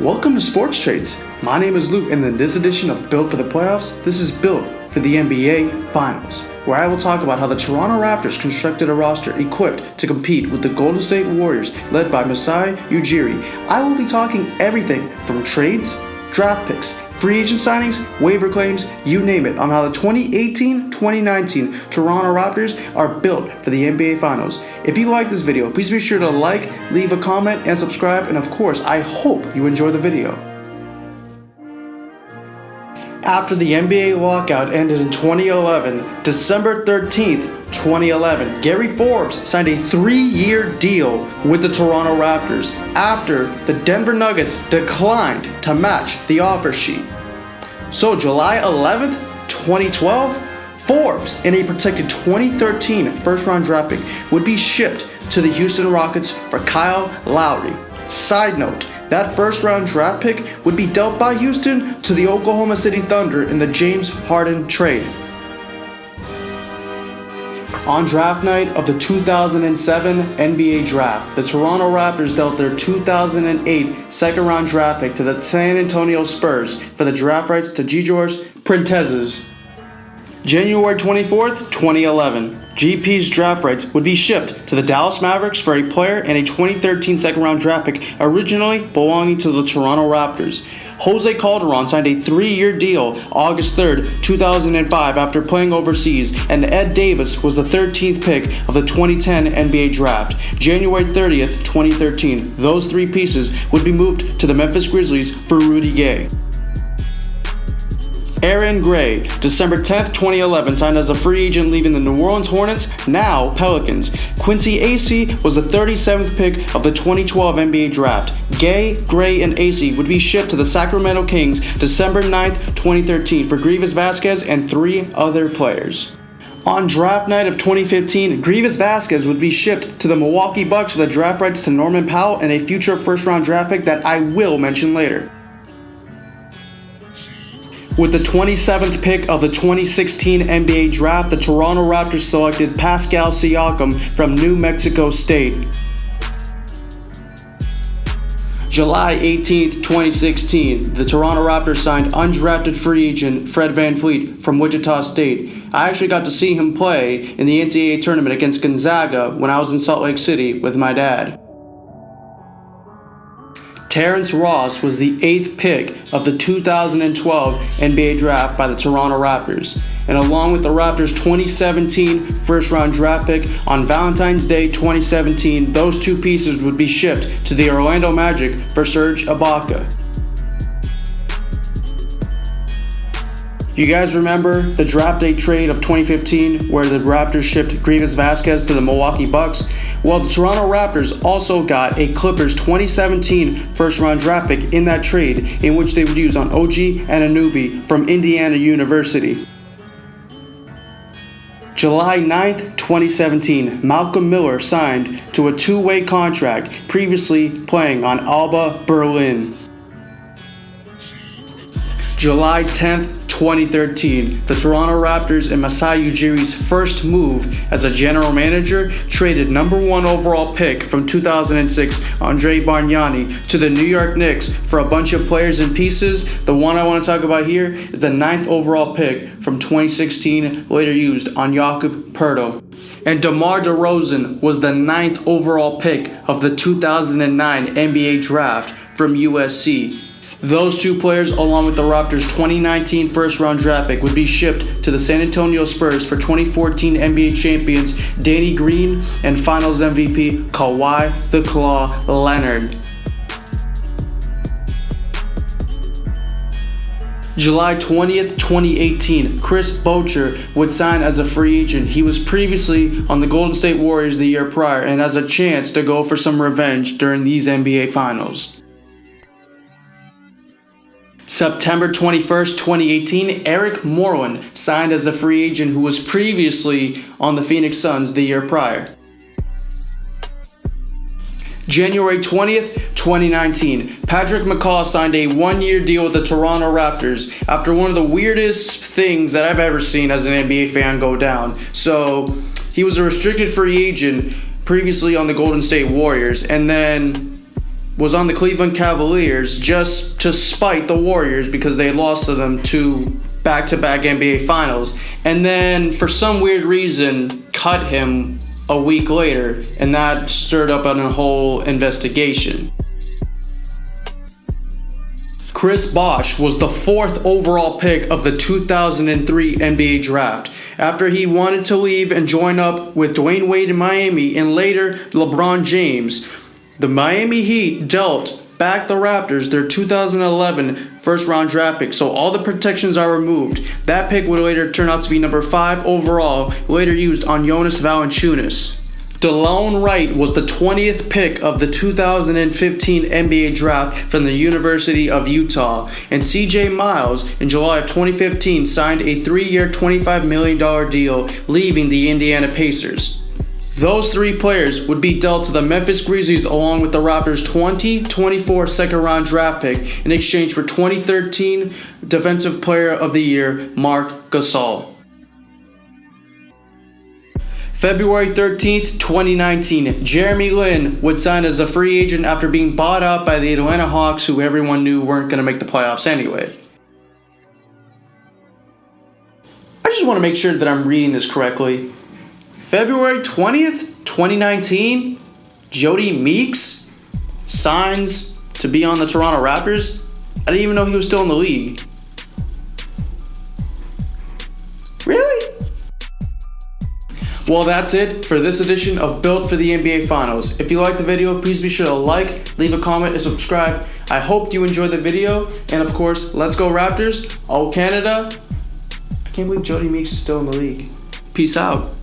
Welcome to Sports Trades. My name is Luke, and in this edition of Built for the Playoffs, this is Built for the NBA Finals, where I will talk about how the Toronto Raptors constructed a roster equipped to compete with the Golden State Warriors led by Masai Ujiri. I will be talking everything from trades, draft picks, free agent signings, waiver claims, you name it, on how the 2018-2019 Toronto Raptors are built for the NBA Finals. If you like this video, please be sure to like, leave a comment, and subscribe, and of course, I hope you enjoy the video. After the NBA lockout ended in 2011, December 13th, 2011, Gary Forbes signed a 3-year deal with the Toronto Raptors after the Denver Nuggets declined to match the offer sheet. So July 11th, 2012, Forbes and a protected 2013 first-round draft pick would be shipped to the Houston Rockets for Kyle Lowry. Side note, that first-round draft pick would be dealt by Houston to the Oklahoma City Thunder in the James Harden trade. On draft night of the 2007 NBA Draft, the Toronto Raptors dealt their 2008 second-round draft pick to the San Antonio Spurs for the draft rights to Georges Printezes. January 24th, 2011, GP's draft rights would be shipped to the Dallas Mavericks for a player and a 2013 second-round draft pick originally belonging to the Toronto Raptors. Jose Calderon signed a 3-year deal August 3rd, 2005 after playing overseas, and Ed Davis was the 13th pick of the 2010 NBA Draft. January 30th, 2013, those 3 pieces would be moved to the Memphis Grizzlies for Rudy Gay. Aaron Gray, December 10th, 2011, signed as a free agent leaving the New Orleans Hornets, now Pelicans. Quincy Acy was the 37th pick of the 2012 NBA Draft. Gay, Gray, and Acy would be shipped to the Sacramento Kings December 9th, 2013 for Greivis Vasquez and 3 other players. On draft night of 2015, Greivis Vasquez would be shipped to the Milwaukee Bucks for the draft rights to Norman Powell and a future first-round draft pick that I will mention later. With the 27th pick of the 2016 NBA Draft, the Toronto Raptors selected Pascal Siakam from New Mexico State. July 18th, 2016, the Toronto Raptors signed undrafted free agent Fred VanVleet from Wichita State. I actually got to see him play in the NCAA tournament against Gonzaga when I was in Salt Lake City with my dad. Terrence Ross was the 8th pick of the 2012 NBA Draft by the Toronto Raptors. And along with the Raptors' 2017 first-round draft pick, on Valentine's Day 2017, those 2 pieces would be shipped to the Orlando Magic for Serge Ibaka. You guys remember the draft day trade of 2015 where the Raptors shipped Greivis Vasquez to the Milwaukee Bucks? Well, the Toronto Raptors also got a Clippers 2017 first-round draft pick in that trade, in which they would use on OG Anunoby from Indiana University. July 9th, 2017, Malcolm Miller signed to a 2-way contract, previously playing on Alba Berlin. July 10th, 2013, the Toronto Raptors and Masai Ujiri's first move as a general manager traded number 1 overall pick from 2006, Andre Bargnani, to the New York Knicks for a bunch of players and pieces. The one I want to talk about here is the 9th overall pick from 2016, later used on Jakob Poeltl. And DeMar DeRozan was the 9th overall pick of the 2009 NBA Draft from USC. Those 2 players, along with the Raptors' 2019 first-round draft pick, would be shipped to the San Antonio Spurs for 2014 NBA champions Danny Green and Finals MVP Kawhi the Claw Leonard. July 20th, 2018, Chris Bosh would sign as a free agent. He was previously on the Golden State Warriors the year prior and has a chance to go for some revenge during these NBA Finals. September 21st, 2018, Eric Moreland signed as a free agent who was previously on the Phoenix Suns the year prior. January 20th, 2019, Patrick Makau signed a 1-year deal with the Toronto Raptors after one of the weirdest things that I've ever seen as an NBA fan go down. So, he was a restricted free agent previously on the Golden State Warriors, and then was on the Cleveland Cavaliers just to spite the Warriors because they had lost to them to back-to-back NBA Finals, and then for some weird reason cut him a week later, and that stirred up a whole investigation. Chris Bosh was the 4th overall pick of the 2003 NBA draft after he wanted to leave and join up with Dwayne Wade in Miami and later LeBron James. The Miami Heat dealt back the Raptors their 2011 first-round draft pick, so all the protections are removed. That pick would later turn out to be number 5 overall, later used on Jonas Valanciunas. Delon Wright was the 20th pick of the 2015 NBA draft from the University of Utah, and CJ Miles in July of 2015 signed a 3-year $25 million deal, leaving the Indiana Pacers. Those 3 players would be dealt to the Memphis Grizzlies along with the Raptors' 2024 second-round draft pick in exchange for 2013 Defensive Player of the Year Marc Gasol. February 13th, 2019, Jeremy Lin would sign as a free agent after being bought out by the Atlanta Hawks, who everyone knew weren't going to make the playoffs anyway. I just want to make sure that I'm reading this correctly. February 20th, 2019, Jody Meeks signs to be on the Toronto Raptors. I didn't even know he was still in the league. Really? Well, that's it for this edition of Built for the NBA Finals. If you liked the video, please be sure to like, leave a comment, and subscribe. I hope you enjoyed the video. And of course, let's go Raptors. Oh, Canada. I can't believe Jody Meeks is still in the league. Peace out.